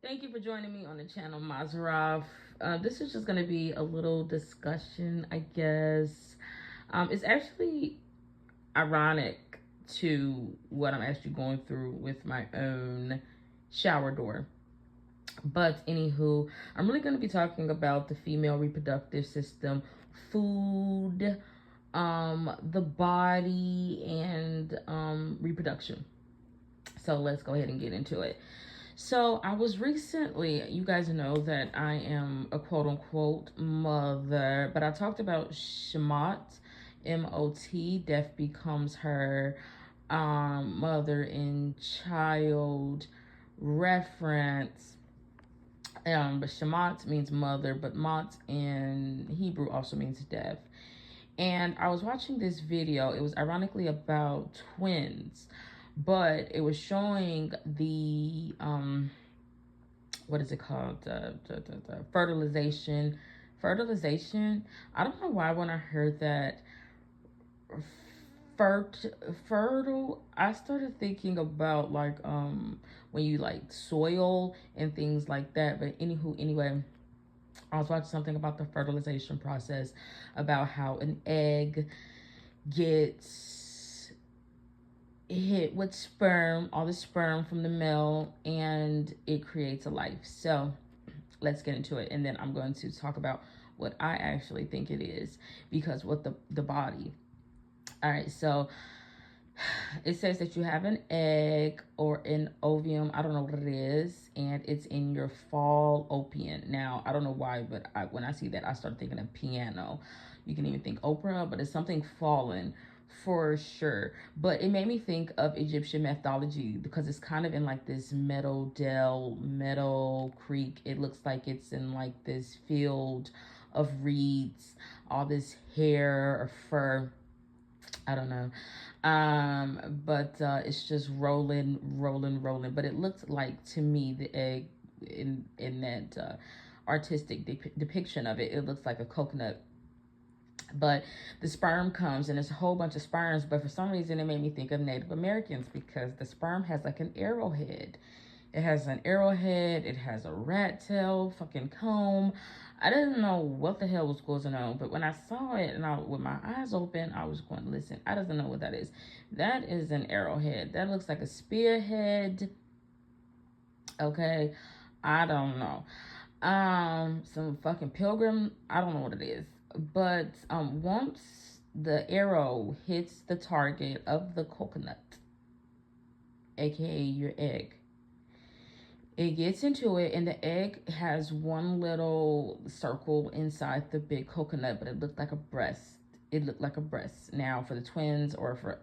Thank you for joining me on the channel, Mazarov. This is just going to be a little discussion, I guess. It's actually ironic to what I'm actually going through with my own shower door. But anywho, I'm really going to be talking about the female reproductive system, food, the body, and reproduction. So let's go ahead and get into it. So I was recently, you guys know that I am a quote unquote mother, but I talked about Shemot, M-O-T, death becomes her mother and child reference. But Shemot means mother, but Mot in Hebrew also means death. And I was watching this video. It was ironically about twins, but it was showing the what is it called, the fertilization. I don't know why when I heard that fertile, I started thinking about like when you like soil and things like that. But anyway, I was watching something about the fertilization process, about how an egg gets hit with sperm, all the sperm from the male, and it creates a life. So let's get into it. And then I'm going to talk about what I actually think it is, because with the body. All right, so it says that you have an egg or an ovum. I don't know what it is, and it's in your fallopian. Now, I don't know why, but when I see that, I start thinking of piano. You can even think opera, but it's something fallen for sure. But it made me think of Egyptian mythology, because it's kind of in like this meadow dell, meadow creek. It looks like it's in like this field of reeds, all this hair or fur. I don't know. But it's just rolling. But it looks like, to me, the egg in that artistic depiction of it, it looks like a coconut. But the sperm comes, and it's a whole bunch of sperms. But for some reason, it made me think of Native Americans, because the sperm has like an arrowhead. It has an arrowhead. It has a rat tail, fucking comb. I didn't know what the hell was going on, but when I saw it and with my eyes open, I was going, listen, I doesn't know what that is. That is an arrowhead. That looks like a spearhead. Okay, I don't know. Some fucking pilgrim. I don't know what it is, but once the arrow hits the target of the coconut, aka your egg, it gets into it, and the egg has one little circle inside the big coconut, but it looked like a breast. It looked like a breast. Now, for the twins or for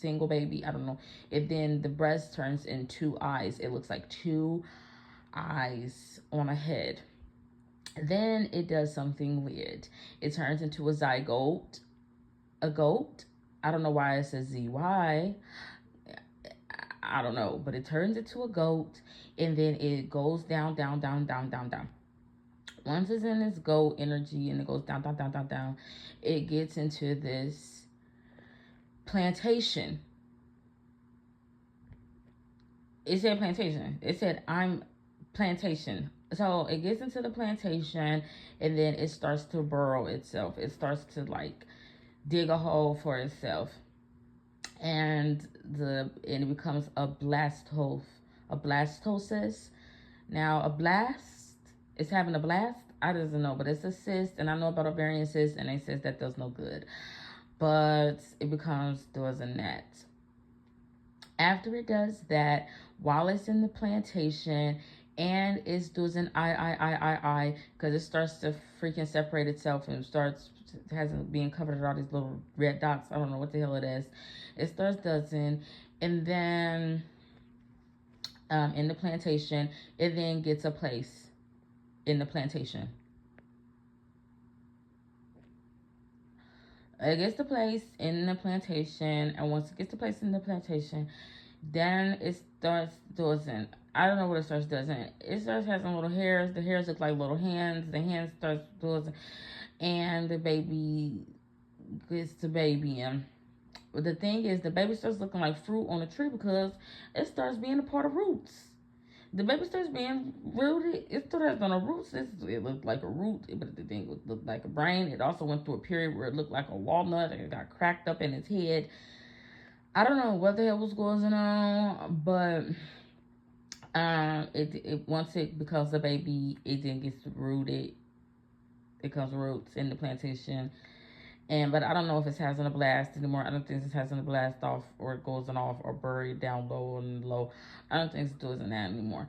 single baby, I don't know. It then the breast turns into eyes. It looks like two eyes on a head. Then it does something weird. It turns into a zygote, a goat. I don't know why it says ZY. I don't know, but it turns into a goat, and then it goes down. Once it's in this goat energy and it goes down, it gets into this plantation. It said plantation. It said I'm plantation. So it gets into the plantation, and then it starts to burrow itself. It starts to like dig a hole for itself, and it becomes a blastocyst. Now a blast is having a blast. I doesn't know, but it's a cyst, and I know about ovarian cyst, and it says that does no good. But it does a net. After it does that, while it's in the plantation, and it's doing because it starts to freaking separate itself and hasn't being covered with all these little red dots. I don't know what the hell it is. It starts doing, and then in the plantation, it then gets a place in the plantation. It gets the place in the plantation, and once it gets the place in the plantation, then it starts doing, I don't know what it starts doing. It starts having little hairs. The hairs look like little hands. The hands starts doing, and the baby gets the baby in. But the thing is, the baby starts looking like fruit on a tree, because it starts being a part of roots. the baby starts being rooted. It still has on a root system. It looked like a root, but the thing looked like a brain. It also went through a period where it looked like a walnut and it got cracked up in its head. I don't know what the hell was going on, but it once it becomes a baby, it then gets rooted. It comes roots in the plantation. And but I don't know if it's having a blast anymore. I don't think it's having a blast off or it goes off or buried down low and low. I don't think it's doing that anymore.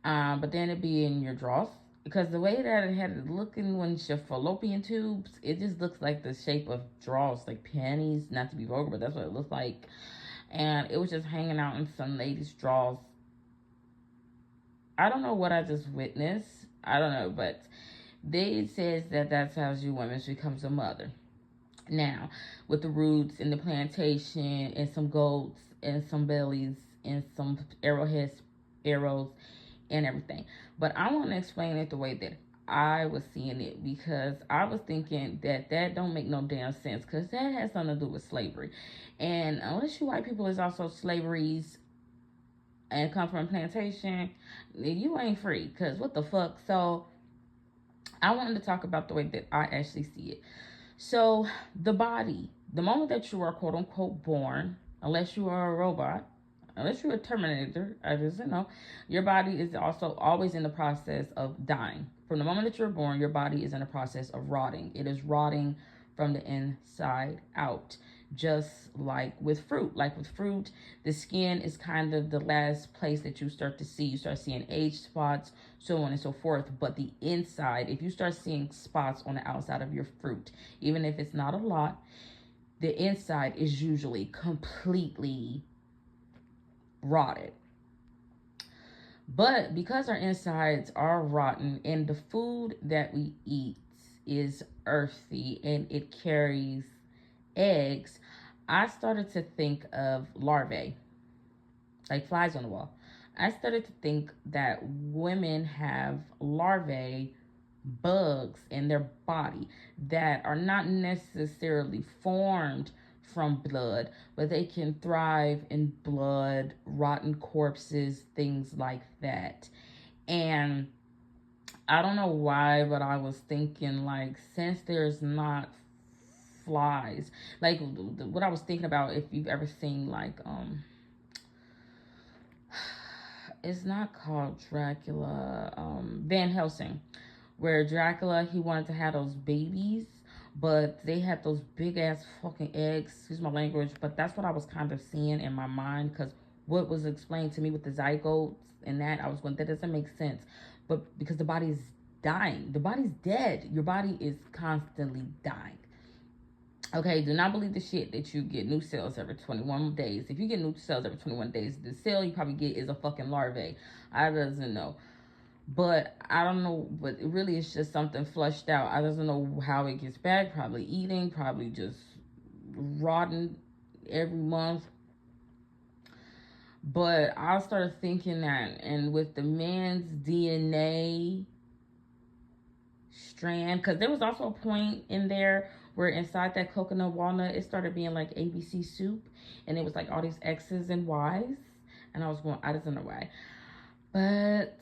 But then it be in your drawers. Because the way that it had it looking when it's your fallopian tubes, it just looks like the shape of drawers, like panties. Not to be vulgar, but that's what it looks like. And it was just hanging out in some lady's drawers. I don't know what I just witnessed. I don't know, but they says that that's how you women becomes a mother. Now, with the roots and the plantation and some goats and some bellies and some arrowheads, arrows and everything. But I want to explain it the way that I was seeing it because I was thinking that that don't make no damn sense because that has something to do with slavery. And unless you white people is also slaveries and come from a plantation, you ain't free because what the fuck. So I wanted to talk about the way that I actually see it. So the body, the moment that you are quote unquote born, unless you are a robot, unless you're a Terminator, I just know, your body is also always in the process of dying. From the moment that you're born, your body is in the process of rotting. It is rotting from the inside out. Just like with fruit. Like with fruit, the skin is kind of the last place that you start to see. You start seeing age spots, so on and so forth. But the inside, if you start seeing spots on the outside of your fruit, even if it's not a lot, the inside is usually completely rotted. But because our insides are rotten and the food that we eat is earthy and it carries eggs, I started to think of larvae, like flies on the wall. I started to think that women have larvae bugs in their body that are not necessarily formed from blood, but they can thrive in blood, rotten corpses, things like that. And I don't know why, but I was thinking like since there's not flies, like what I was thinking about, if you've ever seen like it's not called Dracula, Van Helsing, where Dracula, he wanted to have those babies, but they had those big ass fucking eggs. Excuse my language, but that's what I was kind of seeing in my mind because what was explained to me with the zygotes and that, I was going, that doesn't make sense. But because the body's dying, the body's dead. Your body is constantly dying. Okay, do not believe the shit that you get new cells every 21 days. If you get new cells every 21 days, the cell you probably get is a fucking larvae. I doesn't know. But I don't know, but it really is just something flushed out. I doesn't know how it gets back. Probably eating, probably just rotten every month. But I started thinking that, and with the man's DNA strand, because there was also a point in there where inside that coconut walnut, it started being like ABC soup, and it was like all these X's and Y's, and I was going, I don't know why. But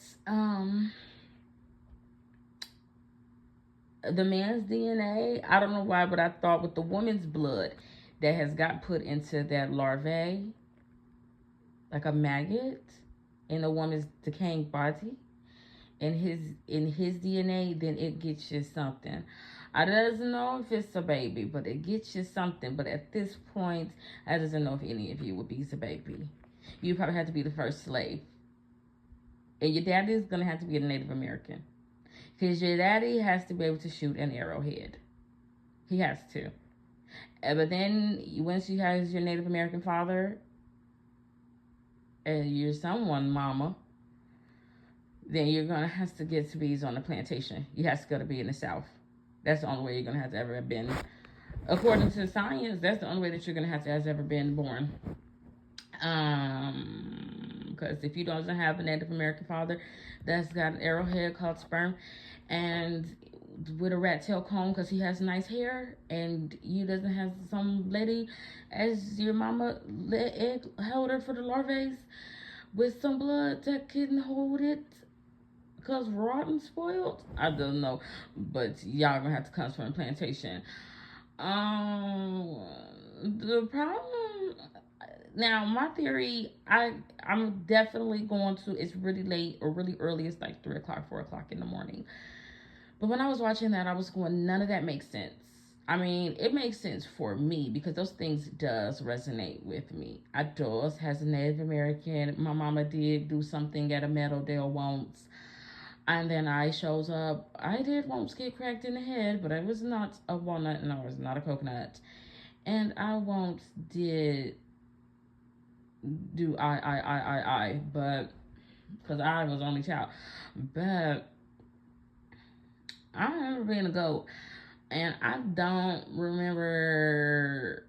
the man's DNA, I don't know why, but I thought with the woman's blood that has got put into that larvae, like a maggot in a woman's decaying body, in his DNA, then it gets you something. I doesn't know if it's a baby, but it gets you something. But at this point, I doesn't know if any of you would be a baby. You probably have to be the first slave. And your daddy is going to have to be a Native American. Because your daddy has to be able to shoot an arrowhead. He has to. But then, once you have your Native American father, and you're someone, mama, then you're going to have to get to be on the plantation. You have to go to be in the South. That's the only way you're going to have to ever have been. According to science, that's the only way that you're going to have ever been born. Because if you don't have a Native American father that's got an arrowhead called sperm and with a rat tail comb because he has nice hair, and you doesn't have some lady as your mama egg holder for the larvae, with some blood that can hold it. Cause rotten spoiled? I don't know. But y'all gonna have to come from the plantation. Um the problem now, my theory, I'm definitely going to, it's really late or really early, it's like 3 o'clock, 4 o'clock in the morning. But when I was watching that, I was going, none of that makes sense. I mean, it makes sense for me because those things does resonate with me. I does as a Native American, my mama did do something at a Meadowdale once, and then I shows up. I did once get cracked in the head, but I was not a walnut and I was not a coconut. And I once did do I, but because I was only child. But I remember being a goat, and I don't remember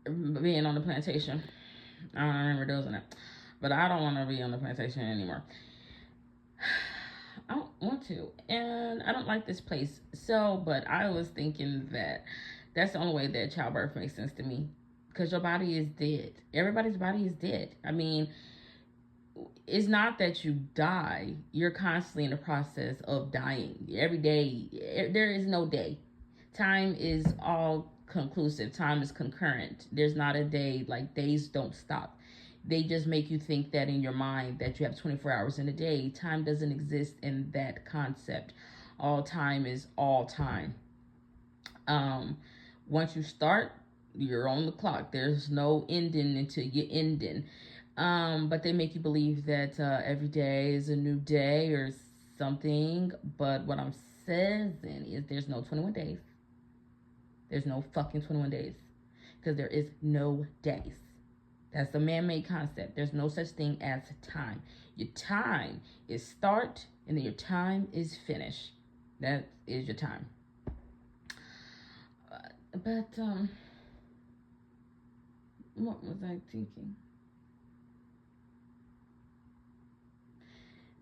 being on the plantation. I don't remember doing that, but I don't want to be on the plantation anymore. I don't want to, and I don't like this place. So, but I was thinking that that's the only way that childbirth makes sense to me, because your body is dead. Everybody's body is dead. I mean, it's not that you die, you're constantly in the process of dying every day. There is no day. Time is all conclusive, time is concurrent. There's not a day, like days don't stop. They just make you think that in your mind that you have 24 hours in a day. Time doesn't exist in that concept. All time is all time. um Once you start, you're on the clock. There's no ending until you ending. But they make you believe that every day is a new day or something. But what I'm saying is there's no 21 days. There's no fucking 21 days. Because there is no days. That's a man-made concept. There's no such thing as time. Your time is start, and then your time is finish. That is your time. But what was I thinking?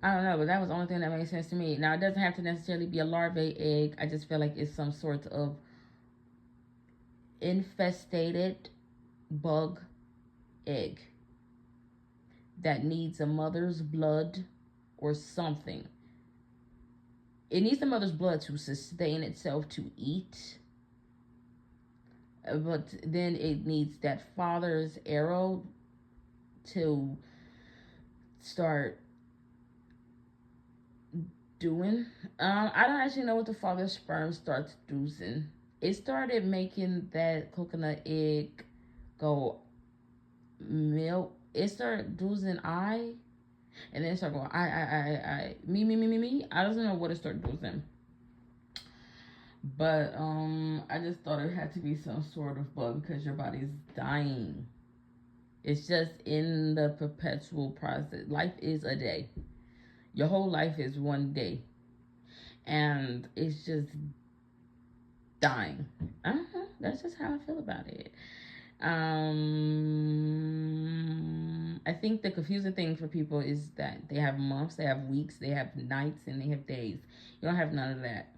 I don't know, but that was the only thing that made sense to me. Now, it doesn't have to necessarily be a larvae egg. I just feel like it's some sort of infestated bug egg that needs a mother's blood or something. It needs the mother's blood to sustain itself to eat, but then it needs that father's arrow to start doing. I don't actually know what the father's sperm starts doing. It started making that coconut egg go milk. It started doing and then it started going me. I don't know what it started doing. But I just thought it had to be some sort of bug because your body's dying. It's just in the perpetual process. Life is a day. Your whole life is one day. And it's just dying. That's just how I feel about it. I think the confusing thing for people is that they have months, they have weeks, they have nights, and they have days. You don't have none of that.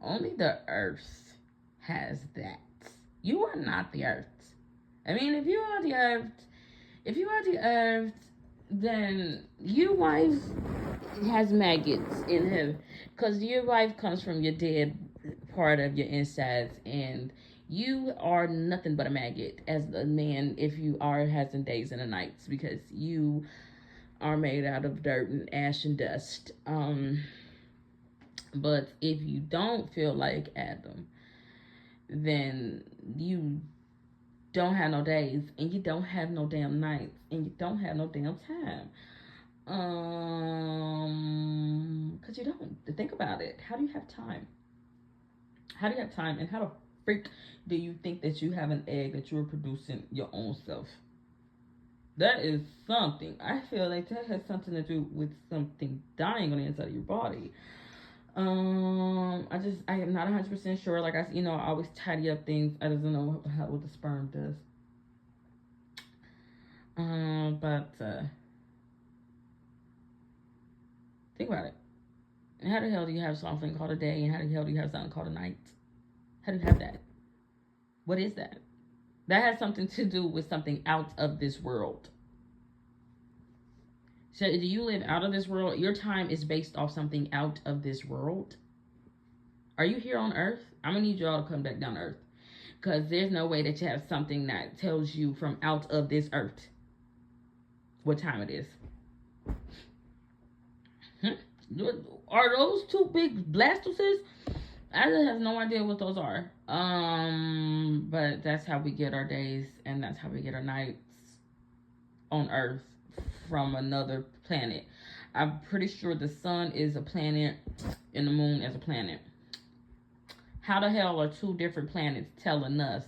Only the earth has that. You are not the earth. I mean, if you are the earth, then your wife has maggots in her, because your wife comes from your dead part of your insides, and you are nothing but a maggot as a man if you are having days and nights, because you are made out of dirt and ash and dust. But if you don't feel like Adam, then you don't have no days, and you don't have no damn nights, and you don't have no damn time. Because you don't. Think about it. How do you have time? How do you have time? And how the freak do you think that you have an egg that you are producing your own self? That is something. I feel like that has something to do with something dying on the inside of your body. I am not 100% sure. Like I always tidy up things. I don't know what the sperm does. But think about it. And how the hell do you have something called a day? And how the hell do you have something called a night? How do you have that? What is that? That has something to do with something out of this world. So do you live out of this world? Your time is based off something out of this world. Are you here on Earth? I'm gonna need y'all to come back down to Earth, because there's no way that you have something that tells you from out of this Earth what time it is. Are those two big blastuses? I just have no idea what those are. But that's how we get our days, and that's how we get our nights on Earth from another planet. I'm pretty sure the sun is a planet and the moon is a planet. How the hell are two different planets telling us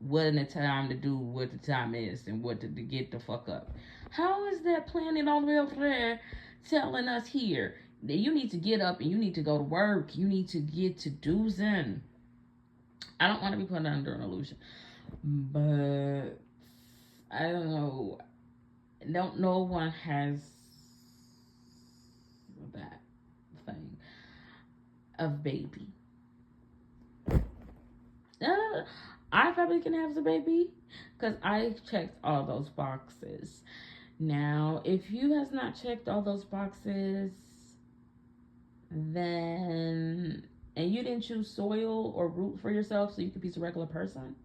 what the time to do, what the time is, and what to get the fuck up? How is that planet all the way over there telling us here that you need to get up and you need to go to work, you need to get to do's in? I don't want to be put under an illusion, but I don't know. No one has that thing of baby. I probably can have the baby because I checked all those boxes. Now, if you has not checked all those boxes, then and you didn't choose soil or root for yourself so you could be a regular person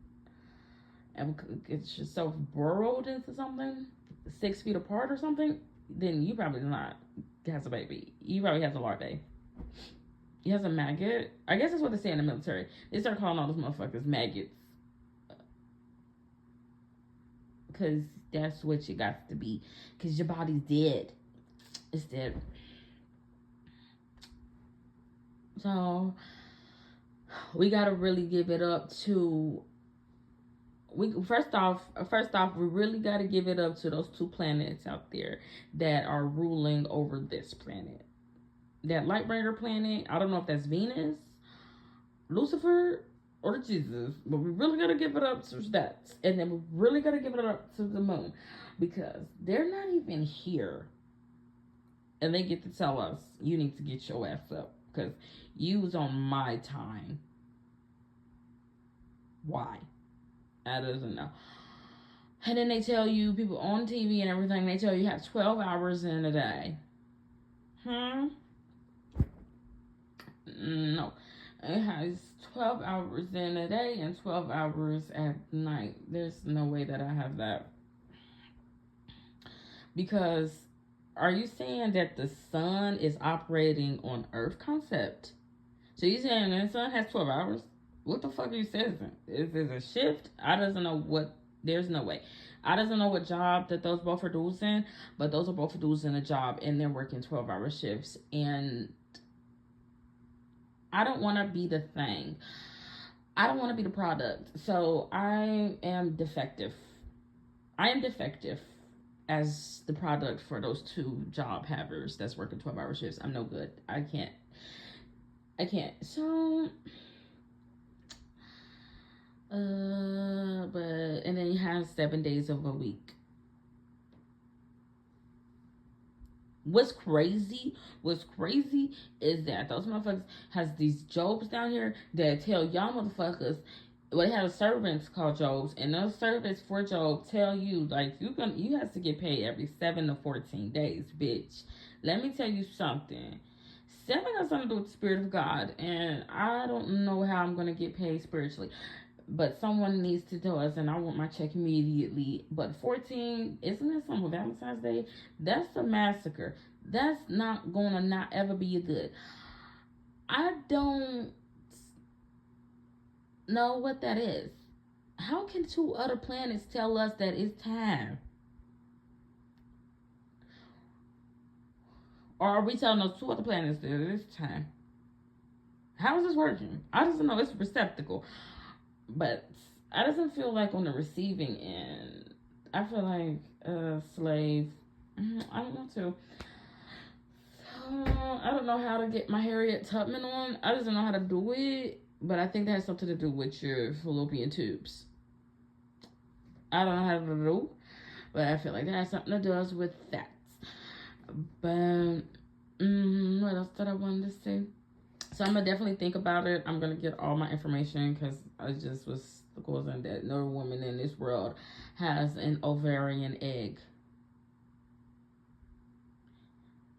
and get yourself burrowed into something 6 feet apart or something, then you probably not has a baby. You probably has a larvae. He has a maggot. I guess that's what they say in the military. They start calling all those motherfuckers maggots. Because that's what you got to be. Because your body's dead. It's dead. So, we got to really give it up to... First off, we really got to give it up to those two planets out there that are ruling over this planet. That Lightbringer planet, I don't know if that's Venus, Lucifer, or Jesus, but we really gotta give it up to that. And then we really gotta give it up to the moon, because they're not even here. And they get to tell us, you need to get your ass up, because you was on my time. Why? I don't know. And then they tell you, people on TV and everything, they tell you have 12 hours in a day. No. It has 12 hours in a day and 12 hours at night. There's no way that I have that. Because are you saying that the sun is operating on Earth concept? So you saying the sun has 12 hours? What the fuck are you saying? Is it a shift? I doesn't know what. There's no way. I doesn't know what job that those both are doing, but those are both doing a job and they're working 12-hour shifts. And I don't want to be the thing. I don't want to be the product. So I am defective. I am defective as the product for those two job havers that's working 12-hour shifts. I'm no good. I can't. So, but, and then he has 7 days of a week. What's crazy is that those motherfuckers has these jobs down here that tell y'all motherfuckers, well, they have servants called jobs, and those servants for job tell you, like, you have to get paid every 7 to 14 days, bitch. Let me tell you something. 7 has something to do with the Spirit of God, and I don't know how I'm going to get paid spiritually. But someone needs to tell us, and I want my check immediately. But 14, isn't that something with Valentine's Day? That's a massacre. That's not gonna not ever be good. I don't know what that is. How can two other planets tell us that it's time? Or are we telling those two other planets that it's time? How is this working? I just know it's a receptacle. But I doesn't feel like on the receiving end. I feel like a slave. I don't want to. I don't know how to get my Harriet Tubman on. I just don't know how to do it. But I think that has something to do with your fallopian tubes. I don't know how to do, but I feel like that has something to do with that. But what else did I want to say? So I'm going to definitely think about it. I'm going to get all my information because I just was causing that no woman in this world has an ovarian egg.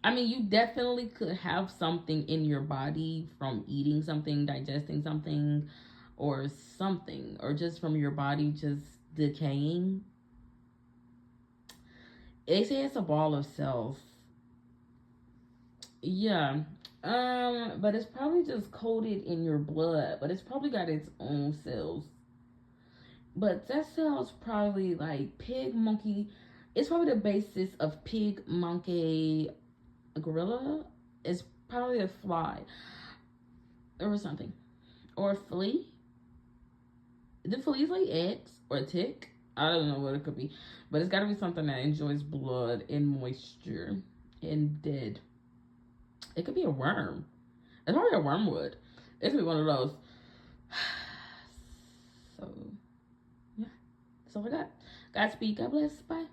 I mean, you definitely could have something in your body from eating something, digesting something, or something, or just from your body just decaying. They say it's a ball of cells. Yeah. But it's probably just coated in your blood, but it's probably got its own cells. But that cell's probably like pig, monkey. It's probably the basis of pig, monkey, gorilla. It's probably a fly or something. Or a flea. Do fleas lay eggs? Or a tick? I don't know what it could be. But it's gotta be something that enjoys blood and moisture and dead. It could be a worm. It's probably a wormwood. It could be one of those. So, yeah. That's all I got. Godspeed. God bless. Bye.